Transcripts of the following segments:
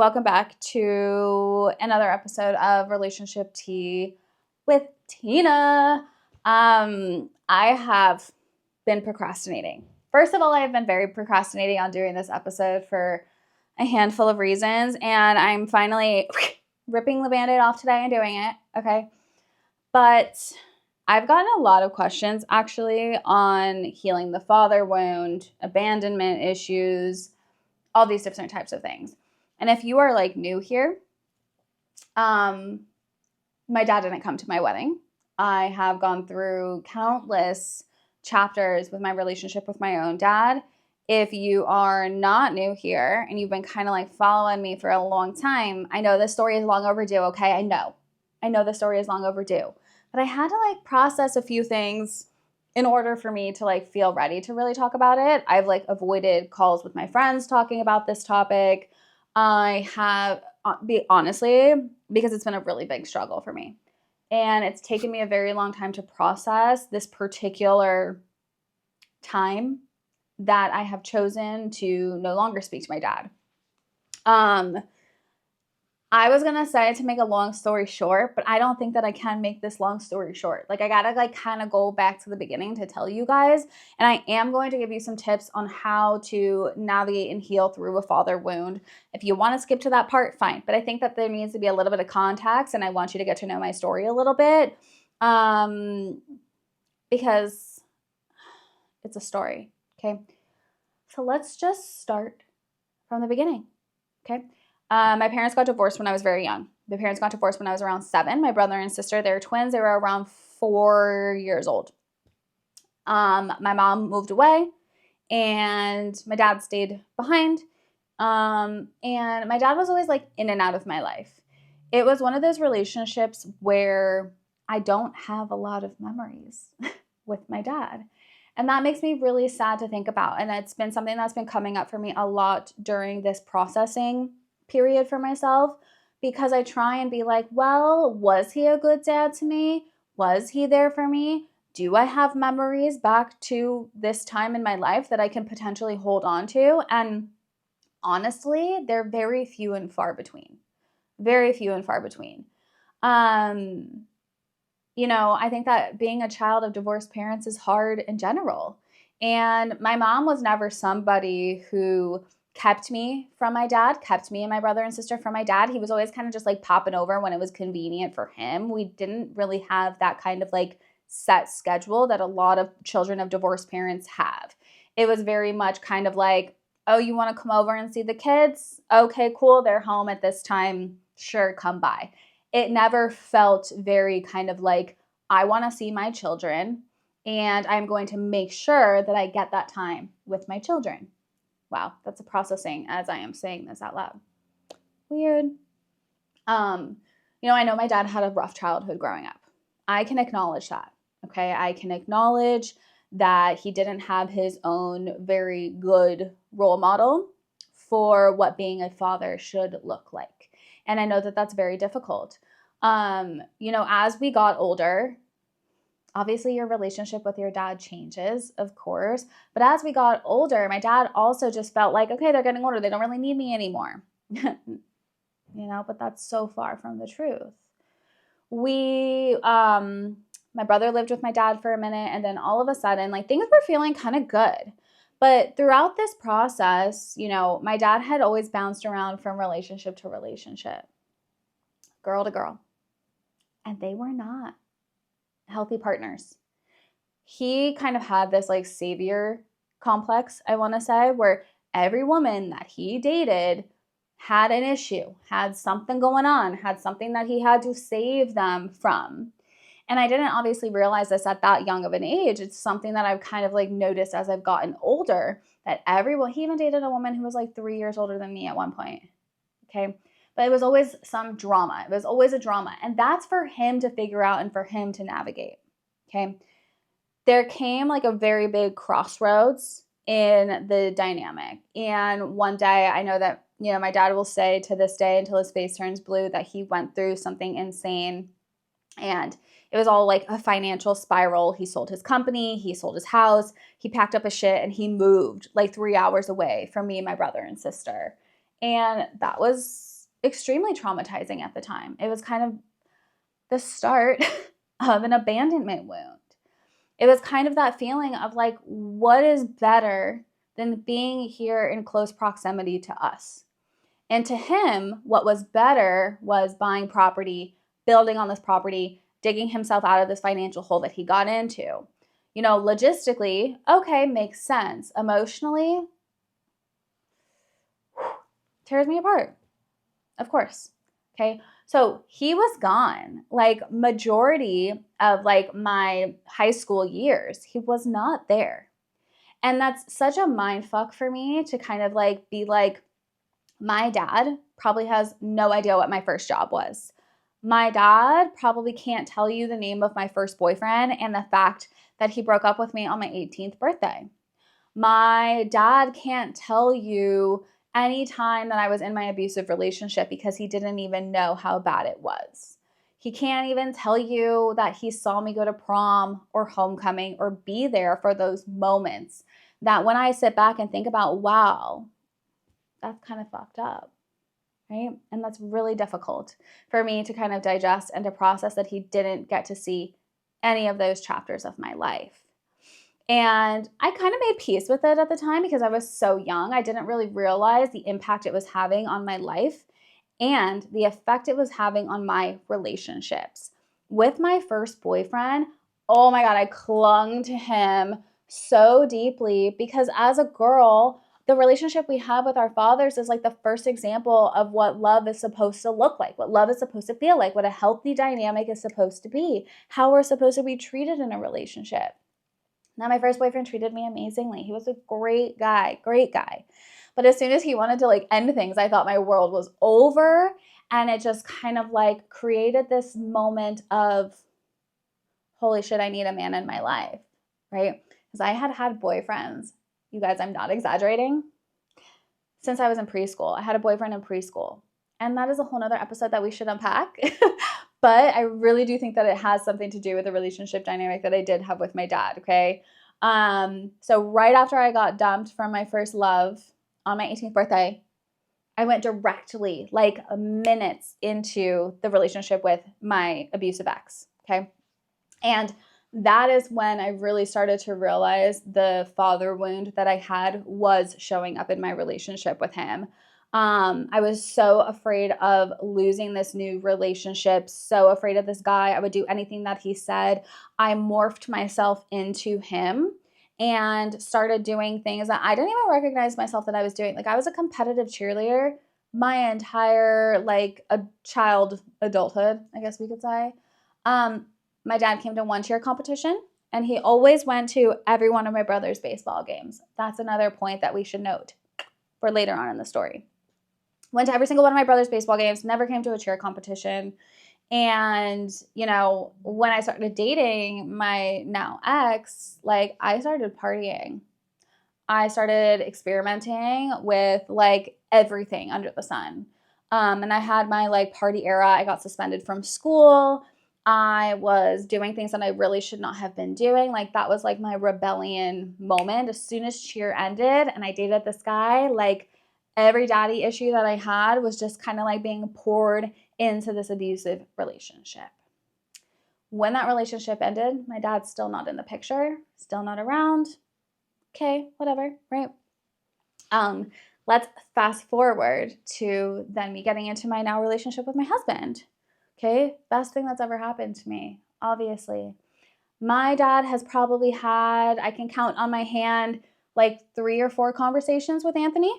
welcome back to another episode of Relationship Tea with Tina. I have been procrastinating. First of all, I have been very procrastinating on doing this episode for a handful of reasons, and I'm finally ripping the Band-Aid off today and doing it, okay? But I've gotten a lot of questions, actually, on healing the father wound, abandonment issues, all these different types of things. And if you are like new here, my dad didn't come to my wedding. I have gone through countless chapters with my relationship with my own dad. If you are not new here and you've been kind of like following me for a long time, I know this story is long overdue, okay? I know the story is long overdue. But I had to like process a few things in order for me to like feel ready to really talk about it. I've like avoided calls with my friends talking about this topic. I have, honestly, because it's been a really big struggle for me. And it's taken me a very long time to process this particular time that I have chosen to no longer speak to my dad. I was going to say to make a long story short, but I don't think that I can make this long story short. Like I got to like kind of go back to the beginning to tell you guys. And I am going to give you some tips on how to navigate and heal through a father wound. If you want to skip to that part, fine. But I think that there needs to be a little bit of context and I want you to get to know my story a little bit. Because it's a story. Okay. So let's just start from the beginning. Okay. My parents got divorced when I was very young. My parents got divorced when I was around 7. My brother and sister, they were twins. They were around 4 years old. My mom moved away and my dad stayed behind. And my dad was always like in and out of my life. It was one of those relationships where I don't have a lot of memories with my dad. And that makes me really sad to think about. And it's been something that's been coming up for me a lot during this processing period for myself, because I try and be like, well, was he a good dad to me? Was he there for me? Do I have memories back to this time in my life that I can potentially hold on to? And honestly, they're very few and far between. Very few and far between. I think that being a child of divorced parents is hard in general. And my mom was never somebody who kept me from my dad, kept me and my brother and sister from my dad. He was always kind of just like popping over when it was convenient for him. We didn't really have that kind of like set schedule that a lot of children of divorced parents have. It was very much kind of like, oh, you want to come over and see the kids? Okay, cool. They're home at this time. Sure, come by. It never felt very kind of like, I want to see my children and I'm going to make sure that I get that time with my children. Wow, that's a processing as I am saying this out loud. Weird. I know my dad had a rough childhood growing up. I can acknowledge that, okay? I can acknowledge that he didn't have his own very good role model for what being a father should look like. And I know that that's very difficult. As we got older, obviously your relationship with your dad changes, of course. But as we got older, my dad also just felt like, okay, they're getting older. They don't really need me anymore. But that's so far from the truth. My brother lived with my dad for a minute, and then all of a sudden, like things were feeling kind of good. But throughout this process, my dad had always bounced around from relationship to relationship, girl to girl. And they were not healthy partners. He kind of had this like savior complex, I want to say, where every woman that he dated had an issue, had something going on, had something that he had to save them from. And I didn't obviously realize this at that young of an age. It's something that I've kind of like noticed as I've gotten older, that he even dated a woman who was like 3 years older than me at one point. Okay. But it was always some drama. It was always a drama. And that's for him to figure out and for him to navigate. Okay. There came like a very big crossroads in the dynamic. And one day I know that, my dad will say to this day until his face turns blue that he went through something insane. And it was all like a financial spiral. He sold his company. He sold his house. He packed up his shit and he moved like 3 hours away from me and my brother and sister. And that was extremely traumatizing at the time. It was kind of the start of an abandonment wound. It was kind of that feeling of like, what is better than being here in close proximity to us? And to him, what was better was buying property, building on this property, digging himself out of this financial hole that he got into. You know, logistically, okay, makes sense. Emotionally, tears me apart, of course. Okay, so he was gone. Like majority of like my high school years, he was not there. And that's such a mind fuck for me to kind of like be like, my dad probably has no idea what my first job was. My dad probably can't tell you the name of my first boyfriend and the fact that he broke up with me on my 18th birthday. My dad can't tell you any time that I was in my abusive relationship because he didn't even know how bad it was. He can't even tell you that he saw me go to prom or homecoming or be there for those moments that when I sit back and think about, wow, that's kind of fucked up, right? And that's really difficult for me to kind of digest and to process that he didn't get to see any of those chapters of my life. And I kind of made peace with it at the time because I was so young. I didn't really realize the impact it was having on my life and the effect it was having on my relationships. With my first boyfriend, oh my God, I clung to him so deeply because as a girl, the relationship we have with our fathers is like the first example of what love is supposed to look like, what love is supposed to feel like, what a healthy dynamic is supposed to be, how we're supposed to be treated in a relationship. Now, my first boyfriend treated me amazingly. He was a great guy. But as soon as he wanted to like end things, I thought my world was over. And it just kind of like created this moment of, holy shit, I need a man in my life, right? Because I had had boyfriends. You guys, I'm not exaggerating. Since I was in preschool, I had a boyfriend in preschool. And that is a whole nother episode that we should unpack. But I really do think that it has something to do with the relationship dynamic that I did have with my dad, okay? So right after I got dumped from my first love on my 18th birthday, I went directly, like minutes into the relationship with my abusive ex, okay? And that is when I really started to realize the father wound that I had was showing up in my relationship with him. I was so afraid of losing this new relationship, so afraid of this guy. I would do anything that he said. I morphed myself into him and started doing things that I didn't even recognize myself that I was doing. Like I was a competitive cheerleader my entire like a child adulthood, I guess we could say. My dad came to one cheer competition and he always went to every one of my brother's baseball games. That's another point that we should note for later on in the story. Went to every single one of my brother's baseball games, never came to a cheer competition. And, you know, when I started dating my now ex, like I started partying. I started experimenting with like everything under the sun. And I had my like party era. I got suspended from school. I was doing things that I really should not have been doing. Like that was like my rebellion moment. As soon as cheer ended and I dated this guy, like every daddy issue that I had was just kind of like being poured into this abusive relationship. When that relationship ended, my dad's still not in the picture, still not around. Okay, whatever, right? Let's fast forward to then me getting into my now relationship with my husband. Okay, best thing that's ever happened to me, obviously. My dad has probably had, I can count on my hand, like 3 or 4 conversations with Anthony,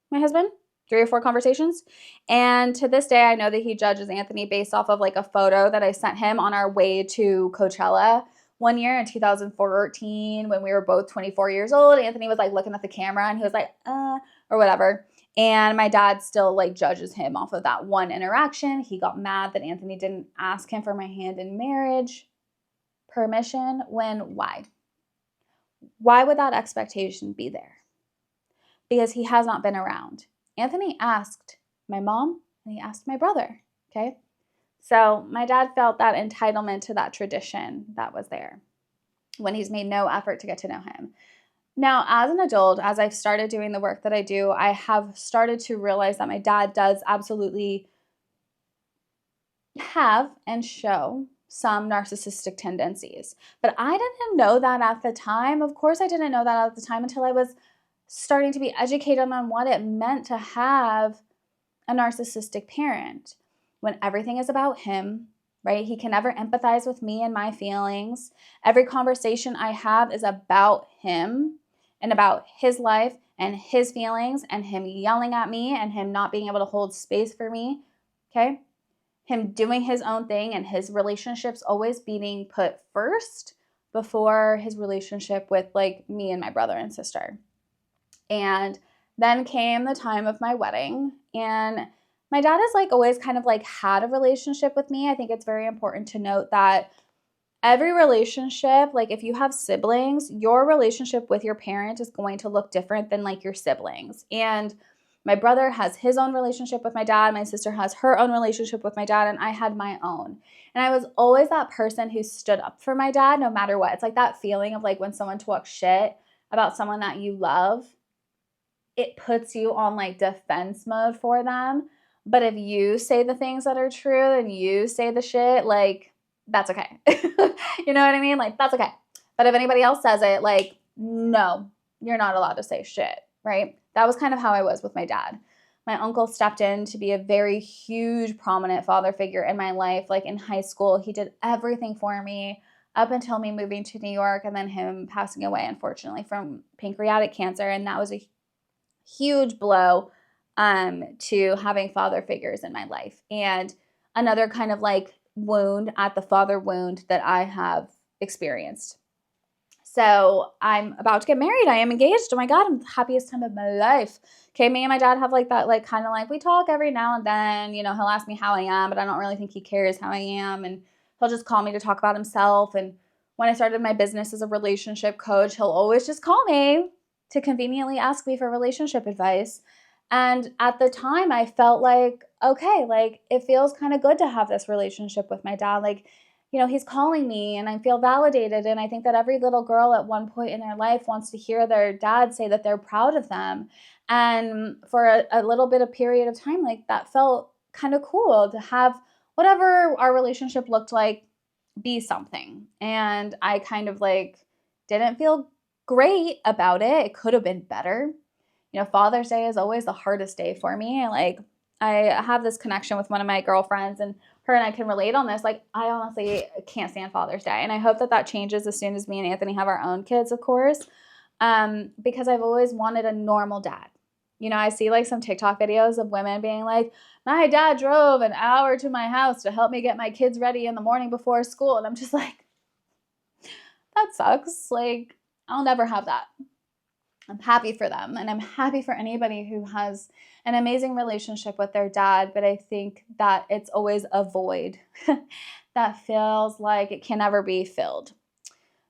my husband, 3 or 4 conversations. And to this day, I know that he judges Anthony based off of like a photo that I sent him on our way to Coachella one year in 2014 when we were both 24 years old. Anthony was like looking at the camera and he was like, or whatever. And my dad still like judges him off of that one interaction. He got mad that Anthony didn't ask him for my hand in marriage permission when why? Why would that expectation be there? Because he has not been around. Anthony asked my mom and he asked my brother, okay? So my dad felt that entitlement to that tradition that was there when he's made no effort to get to know him. Now, as an adult, as I've started doing the work that I do, I have started to realize that my dad does absolutely have and show some narcissistic tendencies. But I didn't know that at the time. Of course, I didn't know that at the time until I was starting to be educated on what it meant to have a narcissistic parent. When everything is about him, right? He can never empathize with me and my feelings. Every conversation I have is about him and about his life and his feelings and him yelling at me and him not being able to hold space for me, okay? Him doing his own thing and his relationships always being put first before his relationship with like me and my brother and sister. And then came the time of my wedding, and my dad has like always kind of like had a relationship with me. I think it's very important to note that every relationship, like if you have siblings, your relationship with your parent is going to look different than like your siblings. And my brother has his own relationship with my dad. My sister has her own relationship with my dad, and I had my own. And I was always that person who stood up for my dad no matter what. It's like that feeling of like when someone talks shit about someone that you love, it puts you on like defense mode for them. But if you say the things that are true and you say the shit, like, that's okay. You know what I mean? Like, that's okay. But if anybody else says it, like, no, you're not allowed to say shit, right? That was kind of how I was with my dad. My uncle stepped in to be a very huge, prominent father figure in my life. Like in high school, he did everything for me up until me moving to New York and then him passing away, unfortunately, from pancreatic cancer. And that was a huge blow to having father figures in my life. And another kind of like wound at the father wound that I have experienced. So I'm about to get married. I am engaged. Oh my God, I'm the happiest time of my life. Okay, me and my dad have like that, like kind of like we talk every now and then. You know, he'll ask me how I am, but I don't really think he cares how I am. And he'll just call me to talk about himself. And when I started my business as a relationship coach, he'll always just call me to conveniently ask me for relationship advice. And at the time, I felt like, okay, like it feels kind of good to have this relationship with my dad. Like, you know, he's calling me and I feel validated. And I think that every little girl at one point in their life wants to hear their dad say that they're proud of them. And for a little bit of period of time, like that felt kind of cool to have whatever our relationship looked like be something. And I kind of like didn't feel great about it. It could have been better. You know, Father's Day is always the hardest day for me. And like, I have this connection with one of my girlfriends, and her and I can relate on this. Like, I honestly can't stand Father's Day. And I hope that that changes as soon as me and Anthony have our own kids, of course, because I've always wanted a normal dad. You know, I see like some TikTok videos of women being like, my dad drove an hour to my house to help me get my kids ready in the morning before school. And I'm just like, that sucks. Like, I'll never have that. I'm happy for them, and I'm happy for anybody who has an amazing relationship with their dad, but I think that it's always a void that feels like it can never be filled.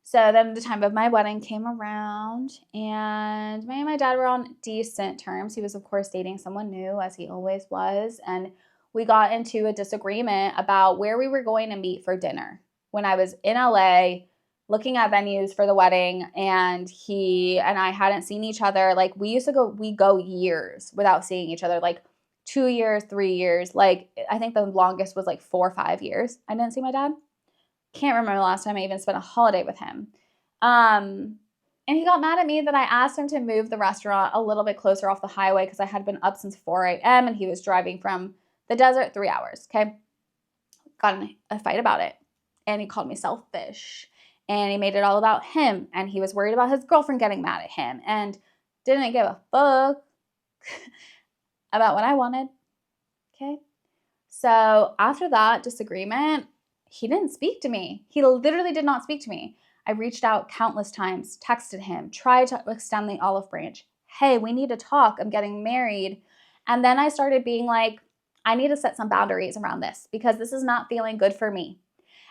So then the time of my wedding came around, and me and my dad were on decent terms. He was, of course, dating someone new, as he always was, and we got into a disagreement about where we were going to meet for dinner when I was in LA looking at venues for the wedding, and he and I hadn't seen each other. Like we go years without seeing each other, like 2 years, 3 years. Like I think the longest was like 4 or 5 years. I didn't see my dad. Can't remember the last time I even spent a holiday with him. And he got mad at me that I asked him to move the restaurant a little bit closer off the highway because I had been up since 4 a.m. and he was driving from the desert 3 hours. Okay. Got in a fight about it. And he called me selfish. And he made it all about him. And he was worried about his girlfriend getting mad at him. And didn't give a fuck about what I wanted. Okay. So after that disagreement, he didn't speak to me. He literally did not speak to me. I reached out countless times, texted him, tried to extend the olive branch. Hey, we need to talk. I'm getting married. And then I started being like, I need to set some boundaries around this because this is not feeling good for me.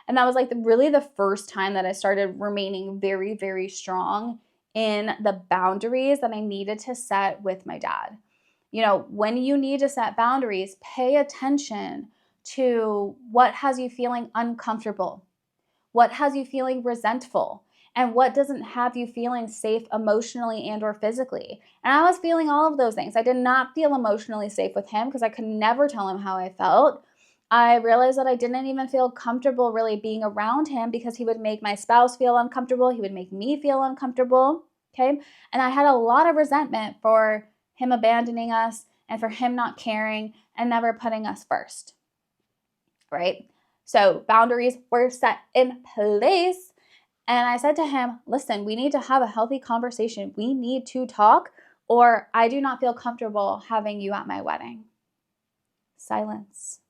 And that was like really the first time that I started remaining very, very strong in the boundaries that I needed to set with my dad. You know, when you need to set boundaries, pay attention to what has you feeling uncomfortable, what has you feeling resentful, and what doesn't have you feeling safe emotionally and or physically. And I was feeling all of those things. I did not feel emotionally safe with him because I could never tell him how I felt. I realized that I didn't even feel comfortable really being around him because he would make my spouse feel uncomfortable. He would make me feel uncomfortable. Okay. And I had a lot of resentment for him abandoning us and for him not caring and never putting us first. Right. So boundaries were set in place. And I said to him, listen, we need to have a healthy conversation. We need to talk, or I do not feel comfortable having you at my wedding. Silence.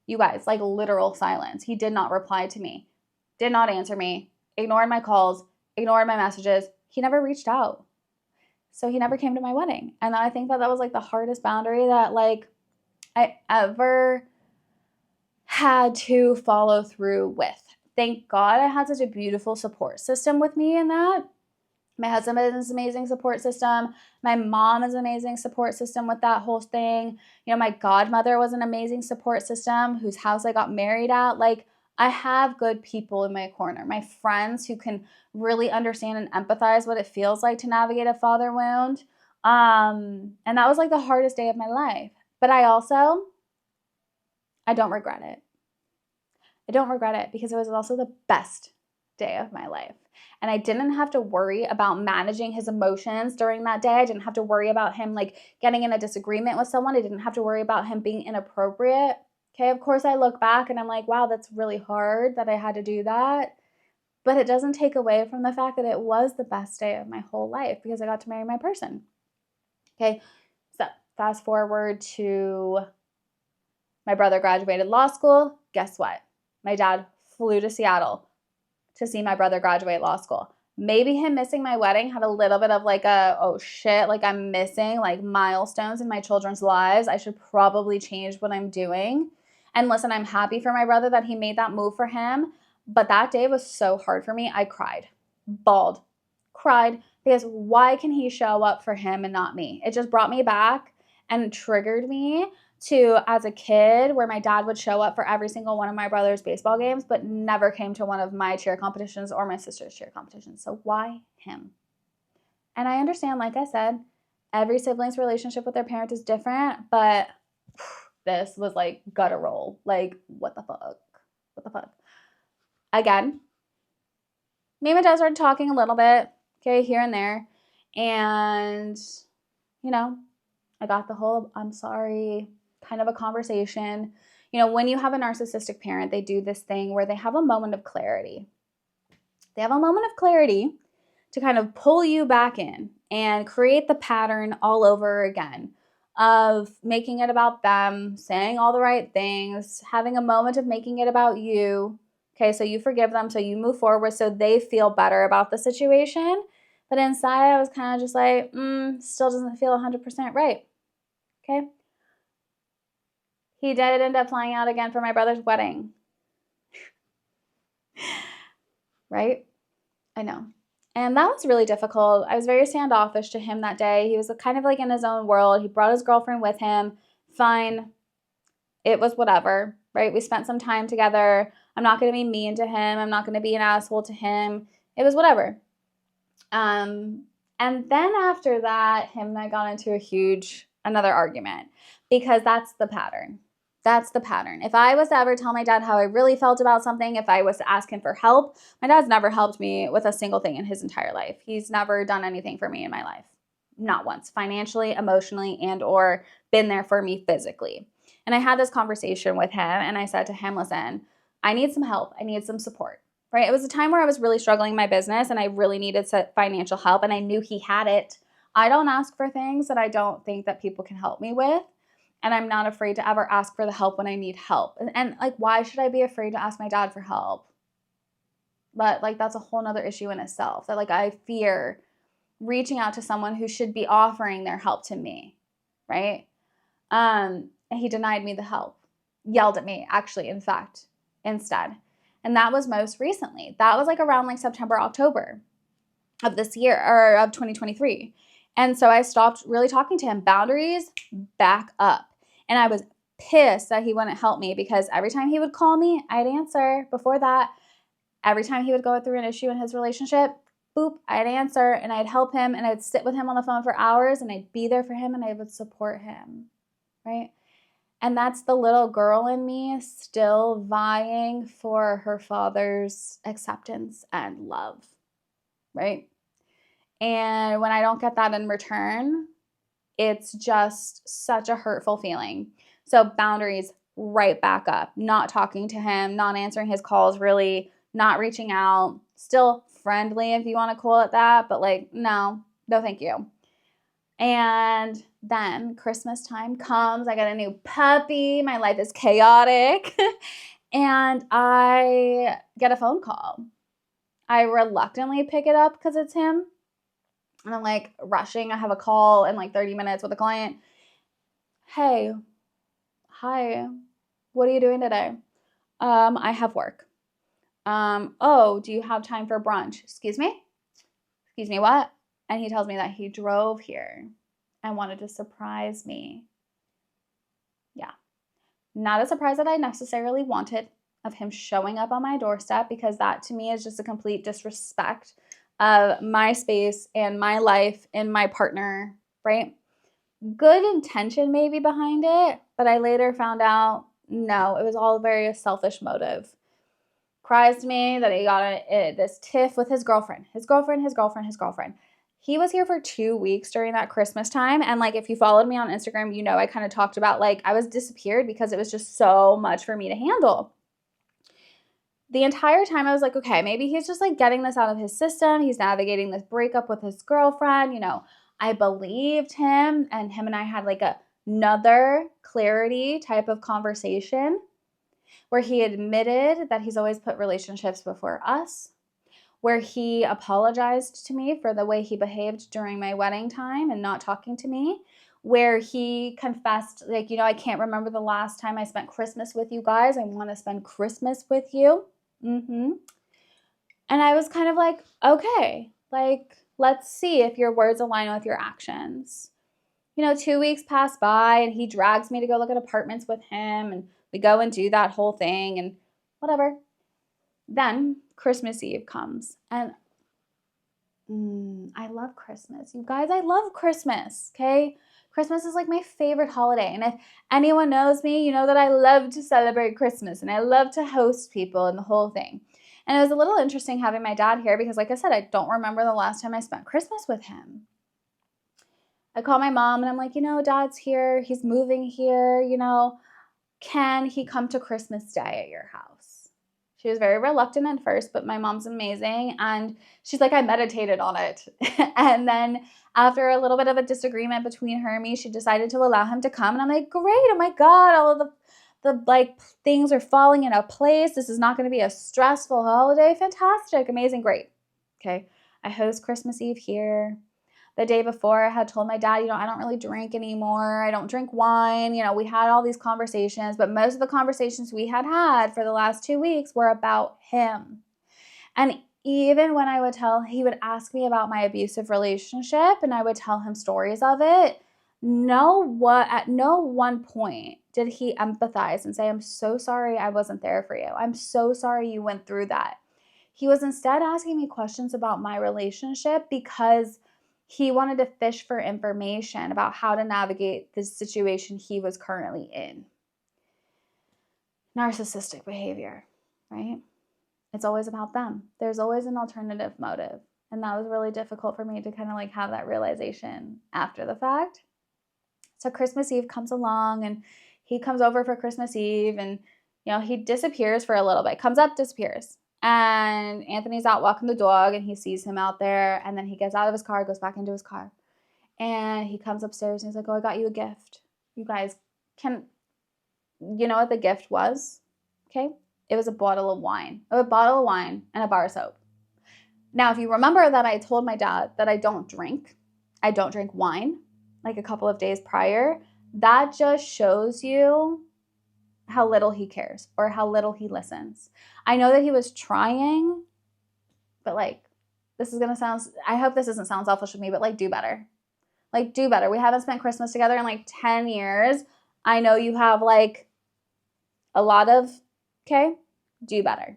You guys, like literal silence. He did not reply to me, did not answer me, ignored my calls, ignored my messages. He never reached out. So he never came to my wedding. And I think that was like the hardest boundary that like I ever had to follow through with. Thank God I had such a beautiful support system with me in that. My husband is an amazing support system. My mom is an amazing support system with that whole thing. You know, my godmother was an amazing support system whose house I got married at. Like, I have good people in my corner. My friends who can really understand and empathize what it feels like to navigate a father wound. And that was like the hardest day of my life. But I don't regret it. I don't regret it because it was also the best day of my life. And I didn't have to worry about managing his emotions during that day. I didn't have to worry about him like getting in a disagreement with someone. I didn't have to worry about him being inappropriate. Okay, of course I look back and I'm like, wow, that's really hard that I had to do that. But it doesn't take away from the fact that it was the best day of my whole life because I got to marry my person. Okay, so fast forward to my brother graduated law school. Guess what? My dad flew to Seattle to see my brother graduate law school. Maybe him missing my wedding had a little bit of like a, oh shit, like I'm missing like milestones in my children's lives. I should probably change what I'm doing. And listen, I'm happy for my brother that he made that move for him. But that day was so hard for me. I cried, bawled, cried because why can he show up for him and not me? It just brought me back and triggered me to as a kid where my dad would show up for every single one of my brother's baseball games, but never came to one of my cheer competitions or my sister's cheer competitions. So why him? And I understand, like I said, every sibling's relationship with their parent is different, but this was like guttural. Like, what the fuck? What the fuck? Again, me and my dad started talking a little bit, okay, here and there. And, you know, I got the whole I'm sorry kind of a conversation. You know, when you have a narcissistic parent, they do this thing where they have a moment of clarity. They have a moment of clarity to kind of pull you back in and create the pattern all over again of making it about them, saying all the right things, having a moment of making it about you. Okay, so you forgive them, so you move forward, so they feel better about the situation. But inside, I was kind of just like, still doesn't feel 100% right. Okay. He did end up flying out again for my brother's wedding. Right? I know. And that was really difficult. I was very standoffish to him that day. He was kind of like in his own world. He brought his girlfriend with him. Fine. It was whatever, right? We spent some time together. I'm not going to be mean to him. I'm not going to be an asshole to him. It was whatever. And then after that, him and I got into another argument because that's the pattern. That's the pattern. If I was to ever tell my dad how I really felt about something, if I was to ask him for help, my dad's never helped me with a single thing in his entire life. He's never done anything for me in my life. Not once, financially, emotionally, and or been there for me physically. And I had this conversation with him and I said to him, listen, I need some help. I need some support, right? It was a time where I was really struggling in my business and I really needed financial help and I knew he had it. I don't ask for things that I don't think that people can help me with. And I'm not afraid to ever ask for the help when I need help. And like, why should I be afraid to ask my dad for help? But like, that's a whole nother issue in itself. That like, I fear reaching out to someone who should be offering their help to me, right? And he denied me the help. Yelled at me, actually, in fact, instead. And that was most recently. That was like around like September, October of this year, or of 2023. And so I stopped really talking to him. Boundaries, back up. And I was pissed that he wouldn't help me because every time he would call me, I'd answer. Before that, every time he would go through an issue in his relationship, boop, I'd answer and I'd help him and I'd sit with him on the phone for hours and I'd be there for him and I would support him, right? And that's the little girl in me still vying for her father's acceptance and love, right? And when I don't get that in return, it's just such a hurtful feeling. So boundaries right back up, not talking to him, not answering his calls, really not reaching out, still friendly if you want to call it that, but like, no, thank you. And then Christmas time comes, I got a new puppy, my life is chaotic, and I get a phone call. I reluctantly pick it up because it's him. And I'm like rushing. I have a call in like 30 minutes with a client. Hey, hi, what are you doing today? I have work. Oh, do you have time for brunch? Excuse me, what? And he tells me that he drove here and wanted to surprise me. Yeah. Not a surprise that I necessarily wanted of him showing up on my doorstep, because that to me is just a complete disrespect of my space and my life and my partner, right? Good intention maybe behind it, but I later found out, no, it was all very selfish motive. Cries to me that he got this tiff with his girlfriend. He was here for 2 weeks during that Christmas time. And like, if you followed me on Instagram, you know, I kind of talked about like, I was disappeared because it was just so much for me to handle. The entire time I was like, okay, maybe he's just like getting this out of his system. He's navigating this breakup with his girlfriend. You know, I believed him, and him and I had like another clarity type of conversation where he admitted that he's always put relationships before us, where he apologized to me for the way he behaved during my wedding time and not talking to me, where he confessed, like, you know, I can't remember the last time I spent Christmas with you guys. I want to spend Christmas with you. And I was kind of like, okay, like, let's see if your words align with your actions. You know, 2 weeks pass by and he drags me to go look at apartments with him, and we go and do that whole thing and whatever. Then Christmas Eve comes, and I love Christmas. You guys, I love Christmas, okay? Christmas is like my favorite holiday. And if anyone knows me, you know that I love to celebrate Christmas and I love to host people and the whole thing. And it was a little interesting having my dad here because, like I said, I don't remember the last time I spent Christmas with him. I call my mom and I'm like, you know, Dad's here. He's moving here. You know, can he come to Christmas Day at your house? She was very reluctant at first, but my mom's amazing. And she's like, I meditated on it. And then after a little bit of a disagreement between her and me, she decided to allow him to come. And I'm like, great. Oh my God. All of the like things are falling into place. This is not going to be a stressful holiday. Fantastic. Amazing. Great. Okay. I host Christmas Eve here. The day before, I had told my dad, you know, I don't really drink anymore. I don't drink wine. You know, we had all these conversations, but most of the conversations we had for the last 2 weeks were about him. And even when I would he would ask me about my abusive relationship and I would tell him stories of it. At no one point did he empathize and say, I'm so sorry I wasn't there for you. I'm so sorry you went through that. He was instead asking me questions about my relationship because he wanted to fish for information about how to navigate the situation he was currently in. Narcissistic behavior, right? It's always about them. There's always an alternative motive. And that was really difficult for me to kind of like have that realization after the fact. So Christmas Eve comes along and he comes over for Christmas Eve and, you know, he disappears for a little bit, comes up, disappears. And Anthony's out walking the dog and he sees him out there. And then he gets out of his car, goes back into his car. And he comes upstairs and he's like, oh, I got you a gift. You guys you know what the gift was? Okay. It was a bottle of wine and a bar of soap. Now, if you remember that I told my dad that I don't drink wine like a couple of days prior, that just shows you how little he cares or how little he listens. I know that he was trying, but like, I hope this doesn't sound selfish of me, but like, do better. Like, do better. We haven't spent Christmas together in like 10 years. I know you have like a lot of, okay, do better.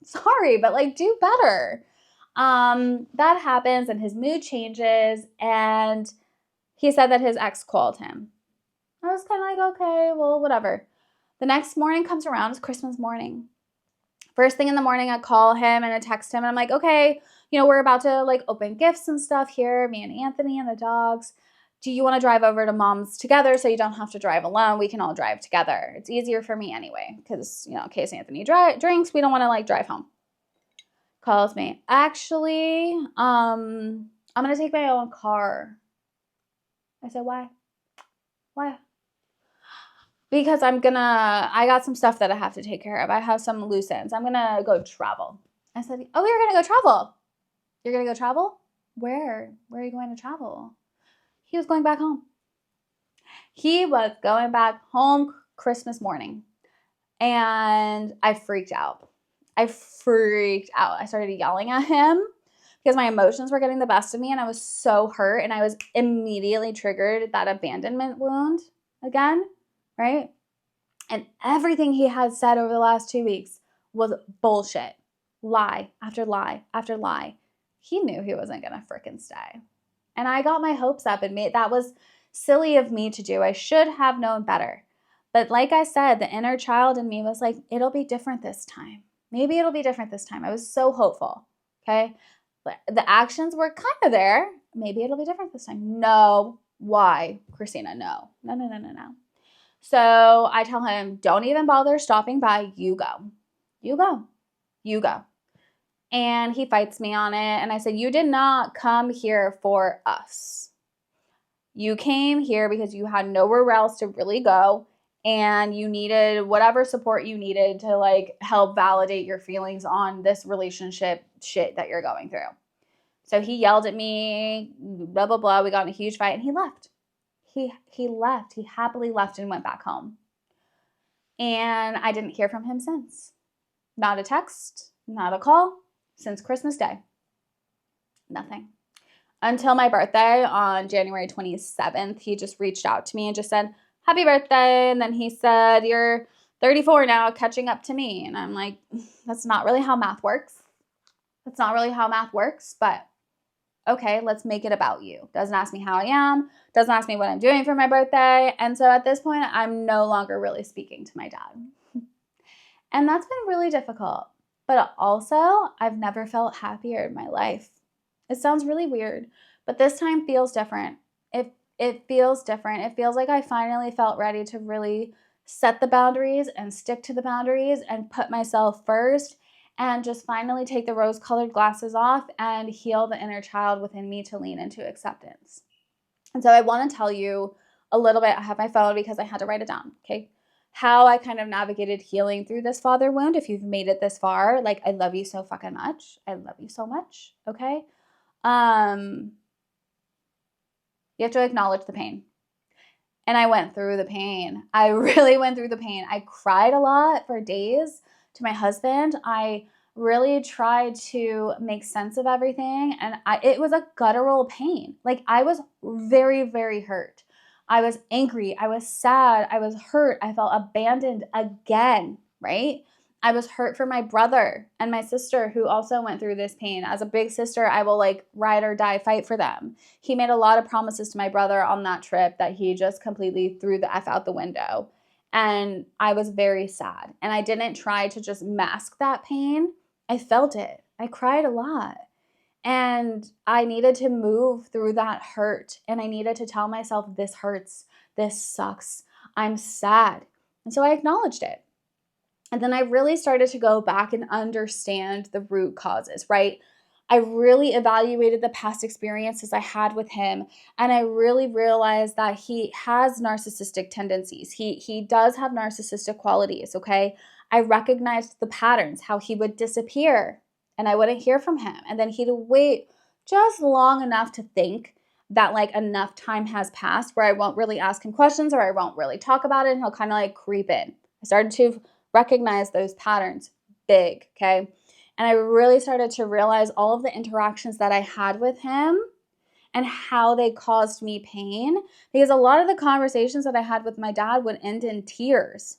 Sorry, but like, do better. That happens and his mood changes, and he said that his ex called him. I was kind of like, okay, well, whatever. The next morning comes around. It's Christmas morning. First thing in the morning, I call him and I text him. And I'm like, okay, we're about to like open gifts and stuff here, me and Anthony and the dogs. Do you want to drive over to mom's together so you don't have to drive alone? We can all drive together. It's easier for me anyway because, in case Anthony drinks, we don't want to like drive home. Calls me. Actually, I'm going to take my own car. I said, why? Why? Because I got some stuff that I have to take care of. I have some loose ends. I'm going to go travel. I said, oh, you're going to go travel. You're going to go travel? Where? Where are you going to travel? He was going back home. He was going back home Christmas morning. And I freaked out. I started yelling at him because my emotions were getting the best of me and I was so hurt and I was immediately triggered that abandonment wound again, right? And everything he had said over the last 2 weeks was bullshit. Lie after lie after lie. He knew he wasn't going to frickin' stay. And I got my hopes up and that was silly of me to do. I should have known better. But like I said, the inner child in me was like, it'll be different this time. Maybe it'll be different this time. I was so hopeful, okay? But the actions were kind of there. Maybe it'll be different this time. No. Why? Christina, no. No. So I tell him, don't even bother stopping by. You go. You go. You go. And he fights me on it. And I said, you did not come here for us. You came here because you had nowhere else to really go. And you needed whatever support you needed to like help validate your feelings on this relationship shit that you're going through. So he yelled at me, blah, blah, blah. We got in a huge fight and he left. He left. He happily left and went back home. And I didn't hear from him since. Not a text, not a call, since Christmas Day. Nothing. Until my birthday on January 27th, he just reached out to me and just said, happy birthday. And then he said, you're 34 now, catching up to me. And I'm like, that's not really how math works. That's not really how math works, but okay, let's make it about you. Doesn't ask me how I am, doesn't ask me what I'm doing for my birthday. And so at this point, I'm no longer really speaking to my dad. And that's been really difficult. But also, I've never felt happier in my life. It sounds really weird, but this time feels different. It feels different. It feels like I finally felt ready to really set the boundaries and stick to the boundaries and put myself first and just finally take the rose-colored glasses off and heal the inner child within me to lean into acceptance. And so I want to tell you a little bit. I have my phone because I had to write it down, okay? How I kind of navigated healing through this father wound. If you've made it this far, like, I love you so fucking much. I love you so much, okay? You have to acknowledge the pain. And I went through the pain. I really went through the pain. I cried a lot for days to my husband. I really tried to make sense of everything. And it was a guttural pain. Like, I was very, very hurt. I was angry. I was sad. I was hurt. I felt abandoned again, right? I was hurt for my brother and my sister who also went through this pain. As a big sister, I will like ride or die fight for them. He made a lot of promises to my brother on that trip that he just completely threw the F out the window. And I was very sad. And I didn't try to just mask that pain. I felt it. I cried a lot. And I needed to move through that hurt. And I needed to tell myself, this hurts. This sucks. I'm sad. And so I acknowledged it. And then I really started to go back and understand the root causes, right? I really evaluated the past experiences I had with him. And I really realized that he has narcissistic tendencies. He does have narcissistic qualities, okay? I recognized the patterns, how he would disappear and I wouldn't hear from him. And then he'd wait just long enough to think that like enough time has passed where I won't really ask him questions or I won't really talk about it. And he'll kind of like creep in. I started to recognize those patterns big, okay? And I really started to realize all of the interactions that I had with him and how they caused me pain, because a lot of the conversations that I had with my dad would end in tears.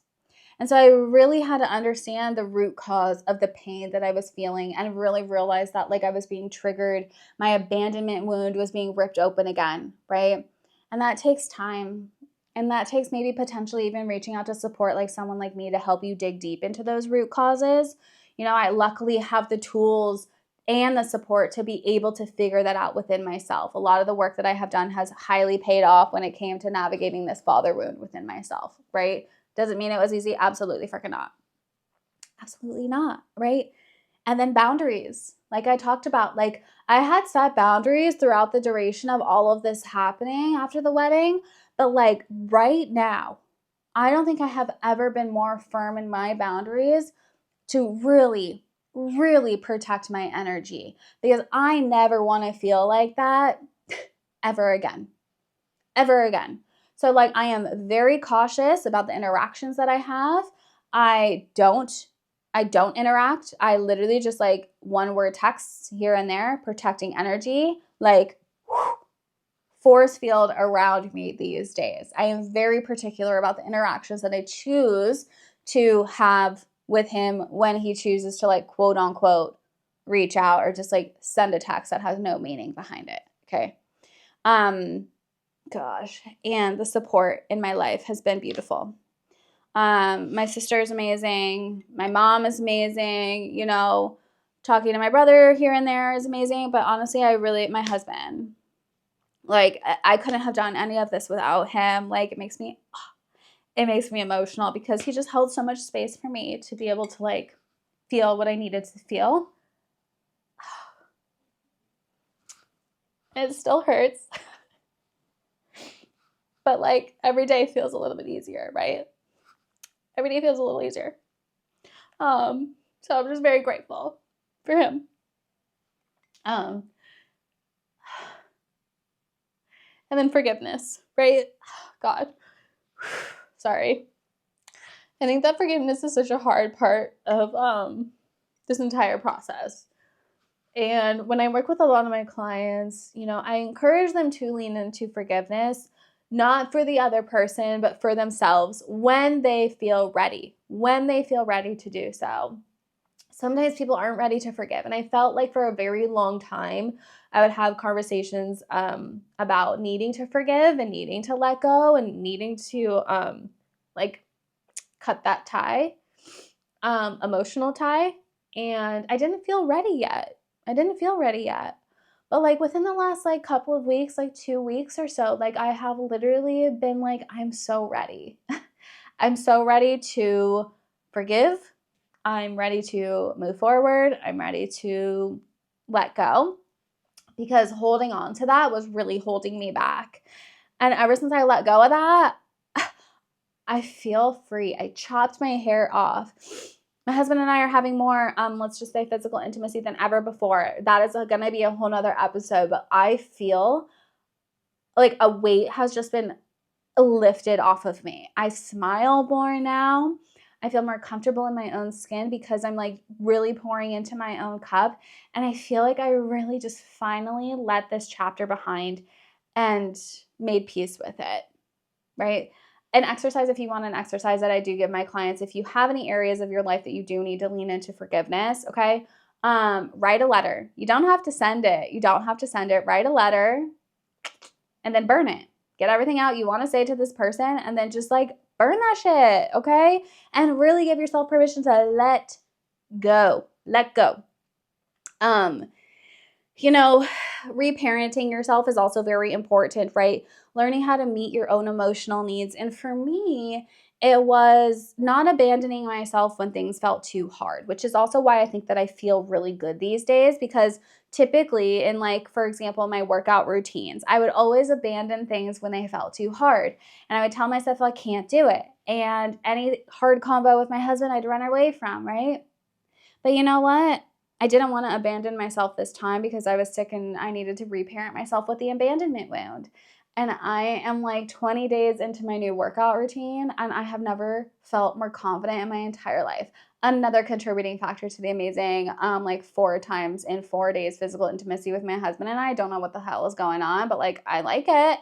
And so I really had to understand the root cause of the pain that I was feeling and really realize that like I was being triggered. My abandonment wound was being ripped open again, right? And that takes time. And that takes maybe potentially even reaching out to support like someone like me to help you dig deep into those root causes. You know, I luckily have the tools and the support to be able to figure that out within myself. A lot of the work that I have done has highly paid off when it came to navigating this father wound within myself, right? Doesn't mean it was easy. Absolutely freaking not. Absolutely not, right? And then boundaries. Like I talked about, like I had set boundaries throughout the duration of all of this happening after the wedding. But like right now, I don't think I have ever been more firm in my boundaries to really, really protect my energy, because I never want to feel like that ever again. Ever again. So like I am very cautious about the interactions that I have. I don't interact. I literally just like one word texts here and there, protecting energy, like force field around me these days. I am very particular about the interactions that I choose to have with him when he chooses to like quote unquote reach out or just like send a text that has no meaning behind it. Okay. Gosh. And the support in my life has been beautiful. My sister is amazing. My mom is amazing. You know, talking to my brother here and there is amazing. But honestly, my husband, like I couldn't have done any of this without him. Like it makes me emotional because he just held so much space for me to be able to like feel what I needed to feel. It still hurts. But like every day feels a little bit easier, right? Every day feels a little easier. So I'm just very grateful for him. And then forgiveness, right? God. Sorry. I think that forgiveness is such a hard part of this entire process. And when I work with a lot of my clients, you know, I encourage them to lean into forgiveness, not for the other person, but for themselves when they feel ready to do so. Sometimes people aren't ready to forgive. And I felt like for a very long time, I would have conversations about needing to forgive and needing to let go and needing to like cut that tie, emotional tie. And I didn't feel ready yet. But like within the last like couple of weeks, like 2 weeks or so, like I have literally been like, I'm so ready. I'm so ready to forgive. I'm ready to move forward. I'm ready to let go, because holding on to that was really holding me back. And ever since I let go of that, I feel free. I chopped my hair off. My husband and I are having more, let's just say, physical intimacy than ever before. That is going to be a whole nother episode, but I feel like a weight has just been lifted off of me. I smile more now. I feel more comfortable in my own skin because I'm like really pouring into my own cup. And I feel like I really just finally let this chapter behind and made peace with it, right? An exercise, if you want an exercise that I do give my clients, if you have any areas of your life that you do need to lean into forgiveness, okay, write a letter. You don't have to send it. Write a letter and then burn it. Get everything out you want to say to this person and then just like burn that shit, okay? And really give yourself permission to let go. You know, reparenting yourself is also very important, right? Learning how to meet your own emotional needs. And for me, it was not abandoning myself when things felt too hard, which is also why I think that I feel really good these days, because typically in like, for example, my workout routines, I would always abandon things when they felt too hard. And I would tell myself I can't do it. And any hard combo with my husband, I'd run away from, right? But you know what? I didn't want to abandon myself this time because I was sick and I needed to reparent myself with the abandonment wound. And I am like 20 days into my new workout routine and I have never felt more confident in my entire life. Another contributing factor to the amazing, like 4 times in 4 days physical intimacy with my husband and I don't know what the hell is going on, but like I like it.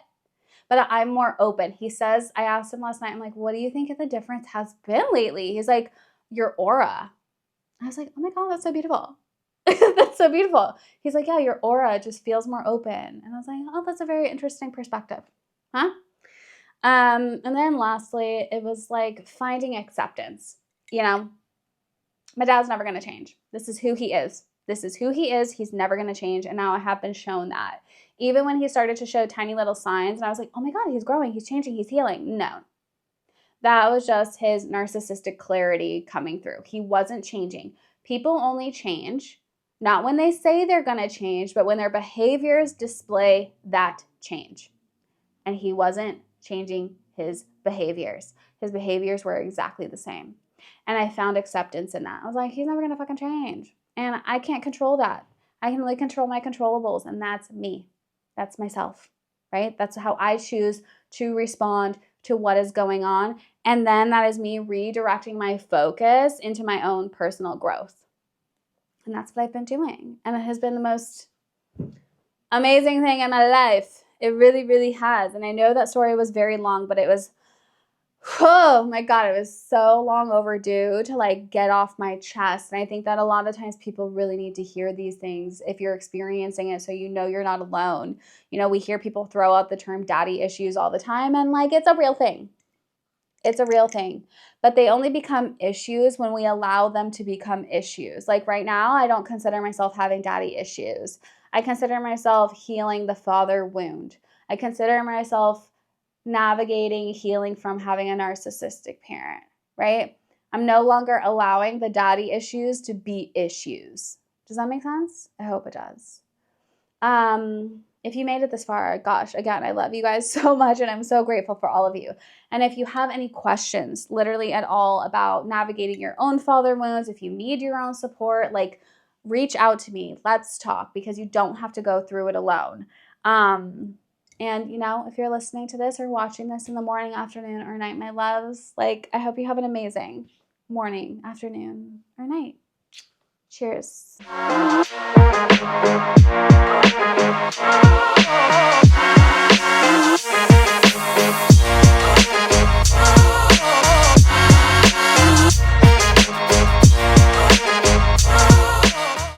But I'm more open. He says, I asked him last night, I'm like, what do you think the difference has been lately? He's like, your aura. I was like, oh my God, that's so beautiful. That's so beautiful. He's like, yeah, your aura just feels more open. And I was like, oh, that's a very interesting perspective. Huh? And then lastly, it was like finding acceptance. You know, my dad's never going to change. This is who he is. This is who he is. He's never going to change. And now I have been shown that. Even when he started to show tiny little signs, and I was like, oh my God, he's growing, he's changing, he's healing. No, that was just his narcissistic clarity coming through. He wasn't changing. People only change, not when they say they're going to change, but when their behaviors display that change. And he wasn't changing his behaviors. His behaviors were exactly the same. And I found acceptance in that. I was like, he's never going to fucking change. And I can't control that. I can only control my controllables, and that's me. That's myself, right? That's how I choose to respond to what is going on. And then that is me redirecting my focus into my own personal growth. And that's what I've been doing. And it has been the most amazing thing in my life. It really, really has. And I know that story was very long, but it was, oh my God, it was so long overdue to like get off my chest. And I think that a lot of times people really need to hear these things if you're experiencing it, so you know you're not alone. You know, we hear people throw out the term daddy issues all the time, and like, it's a real thing. It's a real thing. But they only become issues when we allow them to become issues. Like right now, I don't consider myself having daddy issues. I consider myself healing the father wound. I consider myself navigating healing from having a narcissistic parent, right? I'm no longer allowing the daddy issues to be issues. Does that make sense? I hope it does. If you made it this far, gosh, again, I love you guys so much, and I'm so grateful for all of you. And if you have any questions, literally at all, about navigating your own father wounds, if you need your own support, like, reach out to me. Let's talk, because you don't have to go through it alone. And, you know, if you're listening to this or watching this in the morning, afternoon, or night, my loves, like, I hope you have an amazing morning, afternoon, or night. Cheers.